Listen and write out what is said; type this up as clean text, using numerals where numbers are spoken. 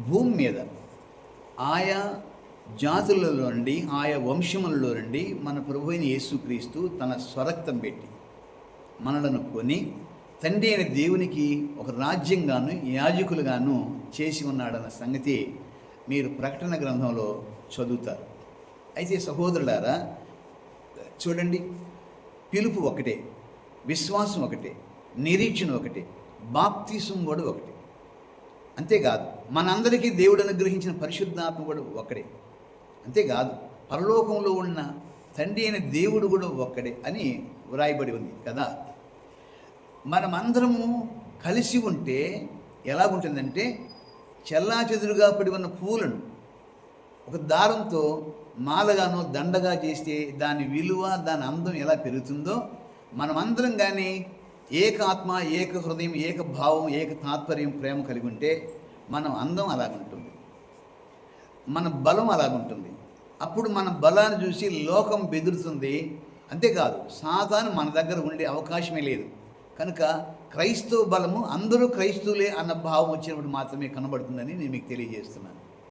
భూమి మీద ఆయా జాతులలో నుండి, ఆయా వంశములలో నుండి మన ప్రభు అయిన యేసుక్రీస్తు తన స్వరక్తం పెట్టి మనలను కొని తండ్రి అయిన దేవునికి ఒక రాజ్యంగాను యాజకులుగాను చేసి ఉన్నాడన్న సంగతి మీరు ప్రకటన గ్రంథంలో చదువుతారు. అయితే సహోదరులారా, చూడండి, పిలుపు ఒకటే, విశ్వాసం ఒకటే, నిరీక్షణ ఒకటే, బాప్తిసం కూడా ఒకటే. అంతేకాదు మనందరికీ దేవుడు అనుగ్రహించిన పరిశుద్ధాత్మ కూడా ఒక్కడే. అంతేకాదు పరలోకంలో ఉన్న తండ్రి అయిన దేవుడు కూడా ఒక్కడే అని వ్రాయబడి ఉంది కదా. మనమందరము కలిసి ఉంటే ఎలాగుంటుందంటే, చెల్లాచెదురుగా పడి ఉన్న పూలను ఒక దారంతో మాలగానో దండగా చేస్తే దాని విలువ, దాని అందం ఎలా పెరుగుతుందో, మనమందరం కానీ ఏక ఆత్మ, ఏక హృదయం, ఏక భావం, ఏక తాత్పర్యం, ప్రేమ కలిగి ఉంటే మనం అందం అలాగుంటుంది, మన బలం అలాగుంటుంది. అప్పుడు మన బలాన్ని చూసి లోకం బెదురుతుంది. అంతేకాదు సాతాను మన దగ్గర ఉండే అవకాశమే లేదు. కనుక క్రైస్తవ బలము అందరూ క్రైస్తవులే అన్న భావం వచ్చినప్పుడు మాత్రమే కనబడుతుందని నేను మీకు తెలియజేస్తున్నాను.